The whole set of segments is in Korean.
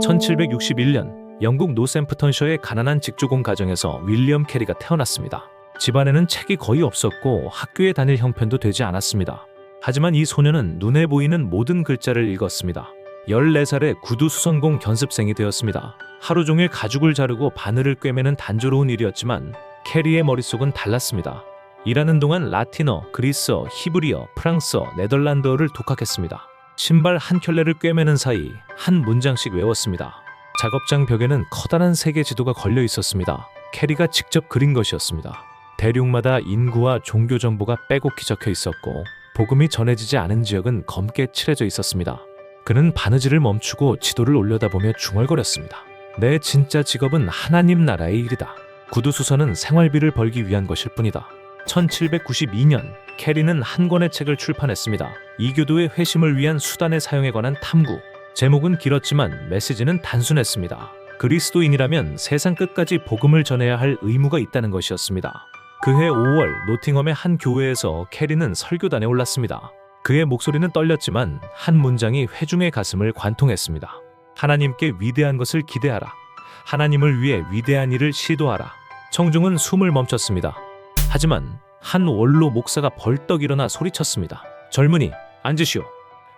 1761년 영국 노샘프턴셔의 가난한 직조공 가정에서 윌리엄 캐리가 태어났습니다. 집안에는 책이 거의 없었고 학교에 다닐 형편도 되지 않았습니다. 하지만 이 소녀는 눈에 보이는 모든 글자를 읽었습니다. 14살에 구두 수선공 견습생이 되었습니다. 하루 종일 가죽을 자르고 바늘을 꿰매는 단조로운 일이었지만 캐리의 머릿속은 달랐습니다. 일하는 동안 라틴어, 그리스어, 히브리어, 프랑스어, 네덜란드어를 독학했습니다. 신발 한 켤레를 꿰매는 사이 한 문장씩 외웠습니다. 작업장 벽에는 커다란 세계 지도가 걸려 있었습니다. 캐리가 직접 그린 것이었습니다. 대륙마다 인구와 종교 정보가 빼곡히 적혀 있었고 복음이 전해지지 않은 지역은 검게 칠해져 있었습니다. 그는 바느질을 멈추고 지도를 올려다보며 중얼거렸습니다. 내 진짜 직업은 하나님 나라의 일이다. 구두수선은 생활비를 벌기 위한 것일 뿐이다. 1792년 캐리는 한 권의 책을 출판했습니다. 이교도의 회심을 위한 수단의 사용에 관한 탐구. 제목은 길었지만 메시지는 단순했습니다. 그리스도인이라면 세상 끝까지 복음을 전해야 할 의무가 있다는 것이었습니다. 그해 5월 노팅엄의 한 교회에서 캐리는 설교단에 올랐습니다. 그의 목소리는 떨렸지만 한 문장이 회중의 가슴을 관통했습니다. 하나님께 위대한 것을 기대하라. 하나님을 위해 위대한 일을 시도하라. 청중은 숨을 멈췄습니다. 하지만 한 원로 목사가 벌떡 일어나 소리쳤습니다. 젊은이, 앉으시오.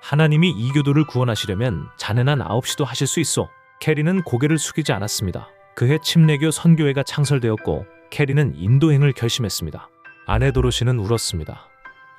하나님이 이 교도를 구원하시려면 자네난 9시도 하실 수 있어. 캐리는 고개를 숙이지 않았습니다. 그해 침례교 선교회가 창설되었고 캐리는 인도행을 결심했습니다. 아내 도로시는 울었습니다.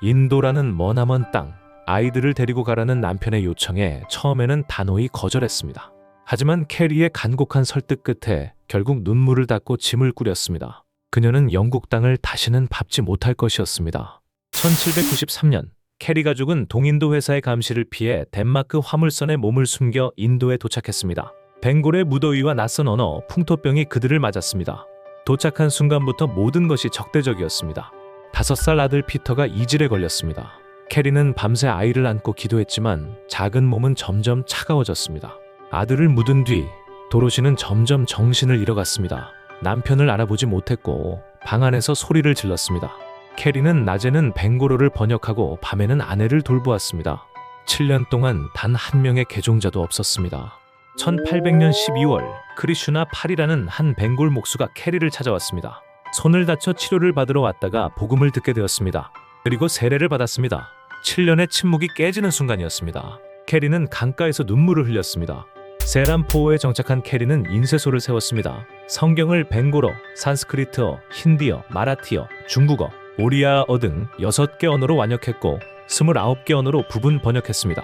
인도라는 머나먼 땅, 아이들을 데리고 가라는 남편의 요청에 처음에는 단호히 거절했습니다. 하지만 캐리의 간곡한 설득 끝에 결국 눈물을 닦고 짐을 꾸렸습니다. 그녀는 영국 땅을 다시는 밟지 못할 것이었습니다. 1793년 캐리 가족은 동인도 회사의 감시를 피해 덴마크 화물선에 몸을 숨겨 인도에 도착했습니다. 벵골의 무더위와 낯선 언어, 풍토병이 그들을 맞았습니다. 도착한 순간부터 모든 것이 적대적이었습니다. 5살 아들 피터가 이질에 걸렸습니다. 캐리는 밤새 아이를 안고 기도했지만 작은 몸은 점점 차가워졌습니다. 아들을 묻은 뒤 도로시는 점점 정신을 잃어갔습니다. 남편을 알아보지 못했고 방 안에서 소리를 질렀습니다. 캐리는 낮에는 벵고로를 번역하고 밤에는 아내를 돌보았습니다. 7년 동안 단 한 명의 개종자도 없었습니다. 1800년 12월 크리슈나 팔이라는 한 벵골 목수가 캐리를 찾아왔습니다. 손을 다쳐 치료를 받으러 왔다가 복음을 듣게 되었습니다. 그리고 세례를 받았습니다. 7년의 침묵이 깨지는 순간이었습니다. 캐리는 강가에서 눈물을 흘렸습니다. 세람포어에 정착한 캐리는 인쇄소를 세웠습니다. 성경을 벵골어, 산스크리트어, 힌디어, 마라티어, 중국어, 오리아어 등 6개 언어로 완역했고 29개 언어로 부분 번역했습니다.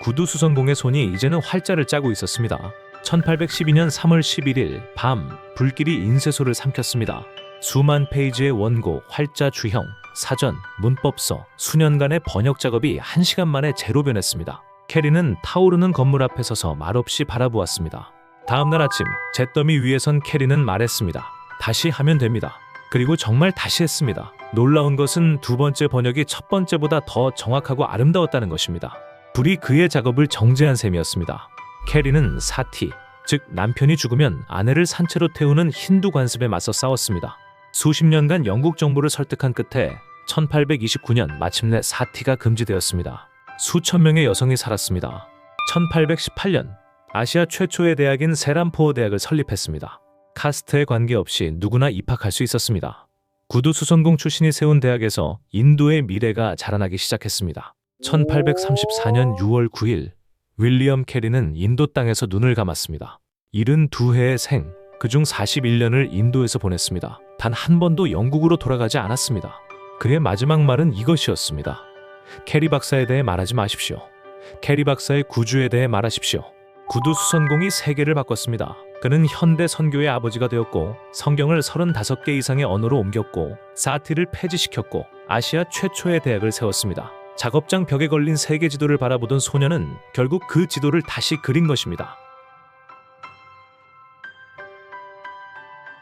구두수선공의 손이 이제는 활자를 짜고 있었습니다. 1812년 3월 11일 밤 불길이 인쇄소를 삼켰습니다. 수만 페이지의 원고, 활자 주형, 사전, 문법서, 수년간의 번역 작업이 1시간 만에 제로 변했습니다. 캐리는 타오르는 건물 앞에 서서 말없이 바라보았습니다. 다음날 아침 잿더미 위에선 캐리는 말했습니다. 다시 하면 됩니다. 그리고 정말 다시 했습니다. 놀라운 것은 두 번째 번역이 첫 번째보다 더 정확하고 아름다웠다는 것입니다. 불이 그의 작업을 정죄한 셈이었습니다. 캐리는 사티, 즉 남편이 죽으면 아내를 산채로 태우는 힌두 관습에 맞서 싸웠습니다. 수십 년간 영국 정부를 설득한 끝에 1829년 마침내 사티가 금지되었습니다. 수천 명의 여성이 살았습니다. 1818년 아시아 최초의 대학인 세람포어 대학을 설립했습니다. 카스트에 관계없이 누구나 입학할 수 있었습니다. 구두수선공 출신이 세운 대학에서 인도의 미래가 자라나기 시작했습니다. 1834년 6월 9일 윌리엄 캐리는 인도 땅에서 눈을 감았습니다. 72해의 생, 그중 41년을 인도에서 보냈습니다. 단 한 번도 영국으로 돌아가지 않았습니다. 그의 마지막 말은 이것이었습니다. 캐리 박사에 대해 말하지 마십시오. 캐리 박사의 구주에 대해 말하십시오. 구두수선공이 세계를 바꿨습니다. 그는 현대 선교의 아버지가 되었고 성경을 35개 이상의 언어로 옮겼고 사티를 폐지시켰고 아시아 최초의 대학을 세웠습니다. 작업장 벽에 걸린 세계 지도를 바라보던 소녀는 결국 그 지도를 다시 그린 것입니다.